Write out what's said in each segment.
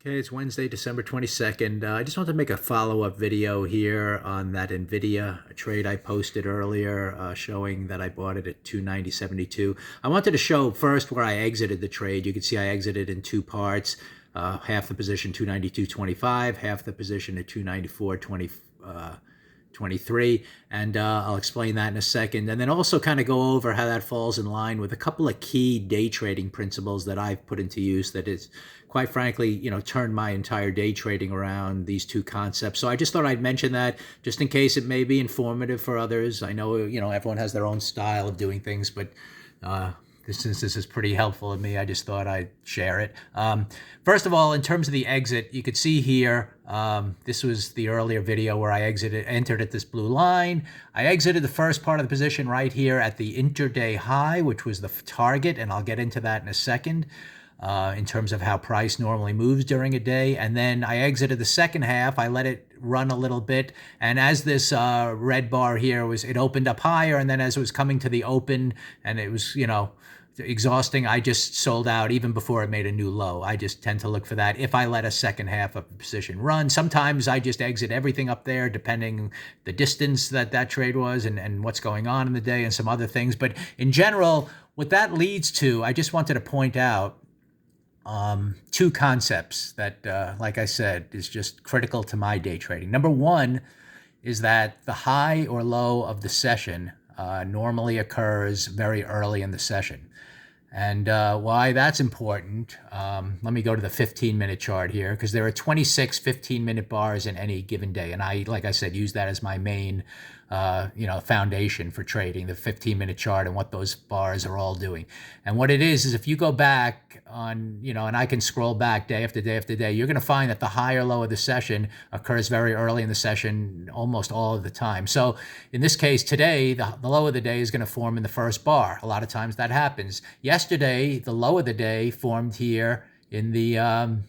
Okay, it's Wednesday, December 22nd. I just want to make a follow-up video here on that NVDA trade I posted earlier showing that I bought it at 290.72. I wanted to show first where I exited the trade. You can see I exited in two parts. Half the position 292.25, half the position at 294.23, and I'll explain that in a second. And then also kind of go over how that falls in line with a couple of key day trading principles that I've put into use that is, quite frankly, turned my entire day trading around these two concepts. So I just thought I'd mention that just in case it may be informative for others. I know, everyone has their own style of doing things, but since this is pretty helpful to me, I just thought I'd share it. First of all, in terms of the exit, you could see here, this was the earlier video where I entered at this blue line. I exited the first part of the position right here at the intraday high, which was the target, and I'll get into that in a second. In terms of how price normally moves during a day. And then I exited the second half. I let it run a little bit. And as this red bar here it opened up higher. And then as it was coming to the open and it was, exhausting, I just sold out even before it made a new low. I just tend to look for that if I let a second half of the position run. Sometimes I just exit everything up there, depending the distance that trade was and what's going on in the day and some other things. But in general, what that leads to, I just wanted to point out two concepts that, like I said, is just critical to my day trading. Number one is that the high or low of the session normally occurs very early in the session. And why that's important, let me go to the 15-minute chart here, because there are 26 15-minute bars in any given day. And I, like I said, use that as my main foundation for trading, the 15-minute chart and what those bars are all doing. And what it is if you go back on, and I can scroll back day after day after day, you're going to find that the high or low of the session occurs very early in the session, almost all of the time. So in this case, today, the low of the day is going to form in the first bar. A lot of times that happens. Yesterday, the low of the day formed here in the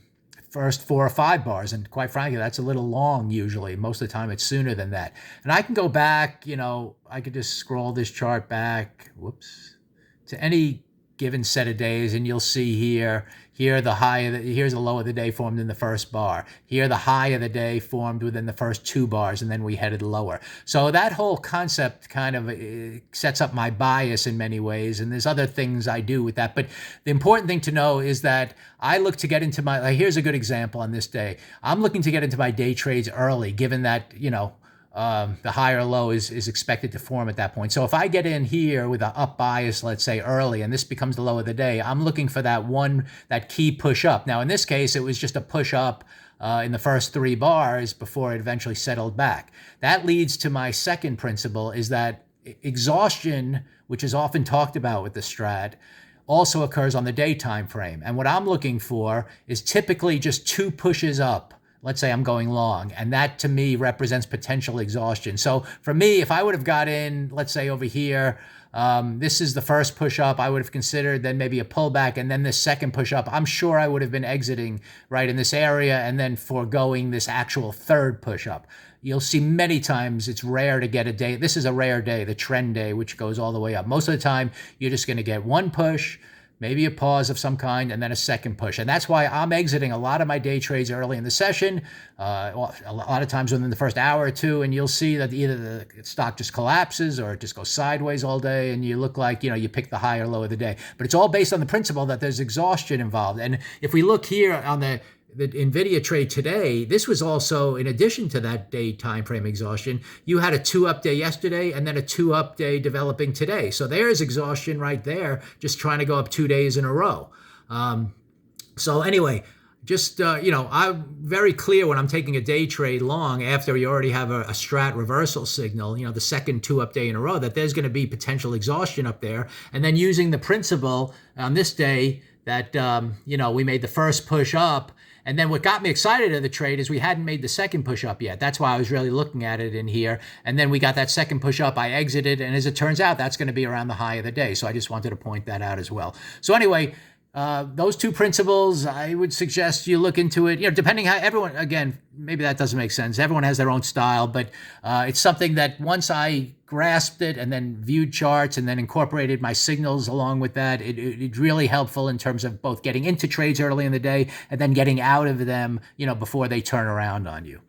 first 4 or 5 bars, and quite frankly, that's a little long usually. Most of the time, it's sooner than that. And I can go back, I could just scroll this chart back, to any given set of days, and you'll see here the high here's the low of the day formed in the first bar. Here the high of the day formed within the first 2 bars, and then we headed lower. So that whole concept kind of sets up my bias in many ways, and there's other things I do with that. But the important thing to know is that I look to get into here's a good example on this day. I'm looking to get into my day trades early, given that, the high or low is expected to form at that point. So if I get in here with an up bias, let's say early, and this becomes the low of the day, I'm looking for that key push up. Now, in this case, it was just a push up in the first 3 bars before it eventually settled back. That leads to my second principle, is that exhaustion, which is often talked about with the Strat, also occurs on the day time frame. And what I'm looking for is typically just 2 pushes up. Let's say I'm going long, and that to me represents potential exhaustion. So for me, if I would have got in, let's say over here, this is the first push up, I would have considered then maybe a pullback and then this second push up. I'm sure I would have been exiting right in this area and then foregoing this actual third push up. You'll see many times it's rare to get a day. This is a rare day, the trend day, which goes all the way up. Most of the time, you're just going to get one push, maybe a pause of some kind, and then a second push. And that's why I'm exiting a lot of my day trades early in the session, a lot of times within the first hour or two, and you'll see that either the stock just collapses or it just goes sideways all day, and you look like, you pick the high or low of the day. But it's all based on the principle that there's exhaustion involved. And if we look here on the NVIDIA trade today, this was also, in addition to that day time frame exhaustion, you had a 2-up day yesterday and then a 2-up day developing today. So there's exhaustion right there, just trying to go up 2 days in a row. So anyway, just, I'm very clear when I'm taking a day trade long after you already have a Strat reversal signal, the second 2-up day in a row, that there's going to be potential exhaustion up there. And then using the principle on this day that, we made the first push up. And then what got me excited of the trade is we hadn't made the second push up yet. That's why I was really looking at it in here. And then we got that second push up. I exited. And as it turns out, that's going to be around the high of the day. So I just wanted to point that out as well. So anyway, Those two principles, I would suggest you look into it. Depending how everyone, again, maybe that doesn't make sense. Everyone has their own style, but it's something that once I grasped it and then viewed charts and then incorporated my signals along with that, it's really helpful in terms of both getting into trades early in the day and then getting out of them, before they turn around on you.